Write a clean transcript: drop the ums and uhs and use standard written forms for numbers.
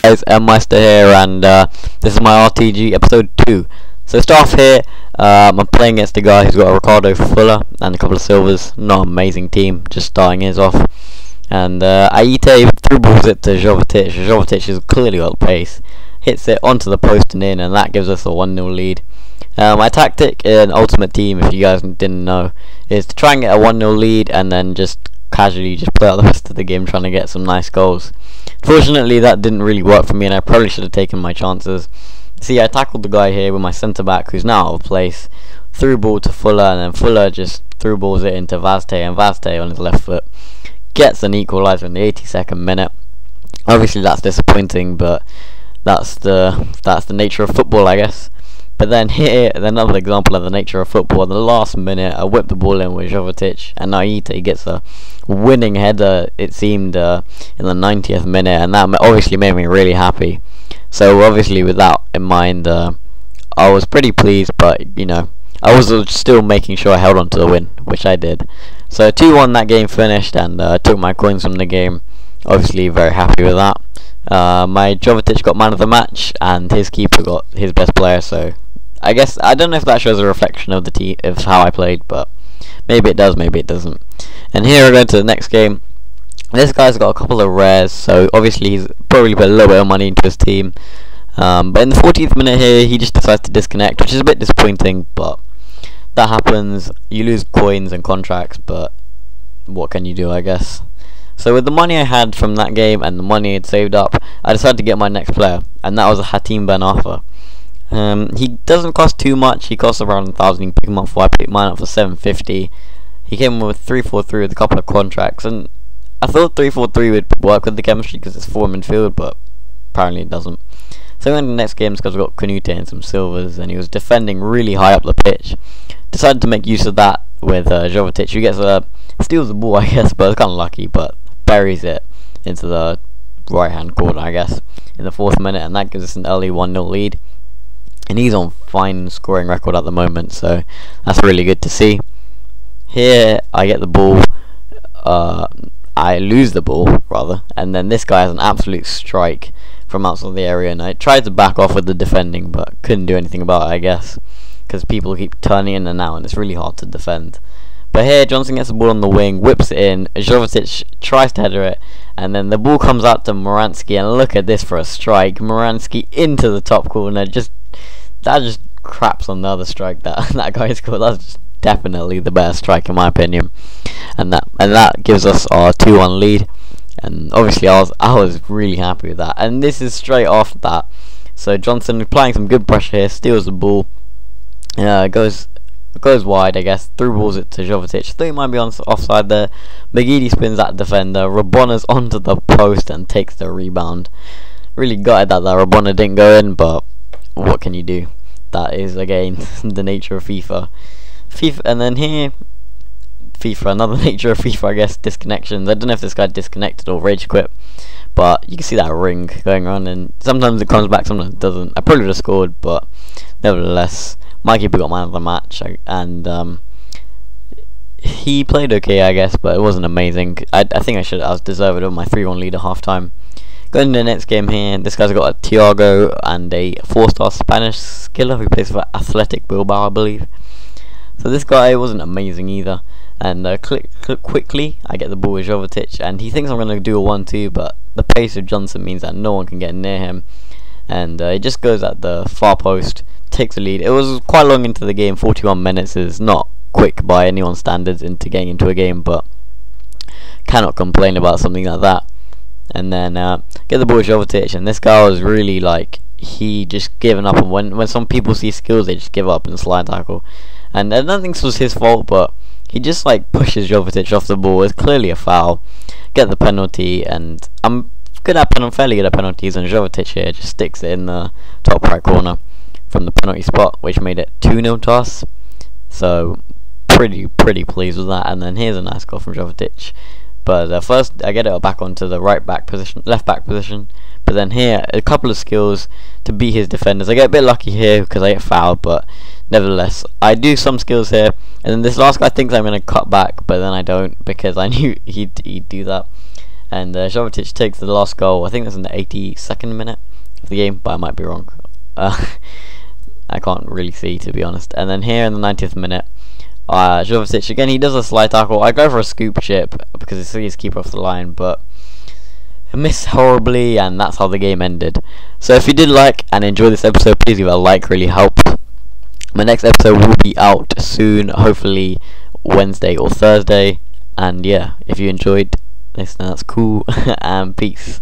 guys, Meister here, and this is my RTG episode 2. So start off here, I'm playing against a guy who's got a Ricardo Fuller and a couple of silvers. Not an amazing team, just starting his off. And Aite through balls it to Jovetic. Jovetic has clearly got pace, hits it onto the post and in, and that gives us a 1-0 lead. My tactic in Ultimate Team, if you guys didn't know, is to try and get a 1-0 lead and then just casually just play out the rest of the game trying to get some nice goals. Fortunately, that didn't really work for me, and I probably should have taken my chances. See, I tackled the guy here with my centre back, who's now out of place, threw ball to Fuller, and then Fuller just threw balls it into Vazte, and Vazte on his left foot gets an equaliser in the 82nd minute. Obviously, that's disappointing, but that's the nature of football, I guess. But then here, another example of the nature of football. At the last minute, I whipped the ball in with Jovetic, and Aite gets a winning header, it seemed, in the 90th minute, and that obviously made me really happy. So obviously with that in mind, I was pretty pleased, but you know, I was still making sure I held on to the win, which I did. So 2-1 that game finished, and I took my coins from the game. Obviously very happy with that. My Jovetic got man of the match, and his keeper got his best player, so I guess, I don't know if that shows a reflection of the team, of how I played, but maybe it does, maybe it doesn't. And here we're going to the next game. This guy's got a couple of rares, so obviously he's probably put a little bit of money into his team. But in the 14th minute here, he just decides to disconnect, which is a bit disappointing, but that happens. You lose coins and contracts, but what can you do, I guess. So with the money I had from that game and the money I'd saved up, I decided to get my next player, and that was a Hatim Ben Arfa. He doesn't cost too much. He costs around 1,000. You pick him up for, I picked mine up for 750. He came with 3-4-3 with a couple of contracts, and I thought 3-4-3 would work with the chemistry because it's 4 midfield, but apparently it doesn't. So we went to the next game because we got Canute and some silvers, and he was defending really high up the pitch. Decided to make use of that with Jovetic, who gets steals the ball, I guess, but it's kind of lucky, but buries it into the right hand corner, I guess, in the 4th minute, and that gives us an early 1-0 lead. And he's on fine scoring record at the moment, so that's really good to see. Here I get the ball, I lose the ball rather, and then this guy has an absolute strike from outside the area, and I tried to back off with the defending but couldn't do anything about it, I guess, because people keep turning in and out and it's really hard to defend. But here Johnson gets the ball on the wing, whips it in, Jovetic tries to header it, and then the ball comes out to Moransky, and look at this for a strike. Moransky into the top corner, that just craps on the other strike that guy scored. That's just definitely the best strike in my opinion, and that gives us our 2-1 lead. And obviously I was really happy with that. And this is straight off that. So Johnson applying some good pressure here, steals the ball, goes wide, I guess, through balls it to Jovetic. I thought he might be on offside there. McGeady spins that defender, Rabonna's onto the post and takes the rebound. Really gutted that Rabonna didn't go in, but what can you do? That is again the nature of FIFA. And then here, another nature of FIFA, I guess, disconnections. I don't know if this guy disconnected or rage quit, but you can see that ring going on, and sometimes it comes back, sometimes it doesn't. I probably would have scored, but nevertheless, my keeper got man of the match, and he played okay, I guess, but it wasn't amazing. I think I was deserved of my 3-1 lead at half time. Going to the next game here, this guy's got a Thiago and a 4-star Spanish skiller who plays for Athletic Bilbao, I believe. So this guy wasn't amazing either. And quickly, I get the ball with Jovetic, and he thinks I'm going to do a 1-2, but the pace of Johnson means that no one can get near him. And it just goes at the far post, takes the lead. It was quite long into the game. 41 minutes is not quick by anyone's standards into getting into a game, but cannot complain about something like that. And then get the ball with Jovetic, and this guy was really like, he just given up. And when some people see skills, they just give up and slide tackle. And I don't think this was his fault, but he just like pushes Jovetic off the ball. It's clearly a foul. Get the penalty, and I'm fairly good at penalties, and Jovetic here just sticks it in the top right corner from the penalty spot, which made it 2-0 to us. So pretty pleased with that. And then here's a nice goal from Jovetic. But first I get it back onto the left back position. But then here, a couple of skills to beat his defenders. I get a bit lucky here because I get fouled, but nevertheless, I do some skills here. And then this last guy thinks I'm going to cut back, but then I don't, because I knew he'd do that. and Jovetic takes the last goal. I think that's in the 82nd minute of the game, but I might be wrong. I can't really see, to be honest. And then here in the 90th minute, Jovetic again, he does a slide tackle. I go for a scoop chip because he sees his keeper off the line, but I missed horribly, and that's how the game ended. So if you did like and enjoy this episode, please give it a like, really helps. My next episode will be out soon, hopefully Wednesday or Thursday. And yeah, if you enjoyed this, then that's cool. And peace.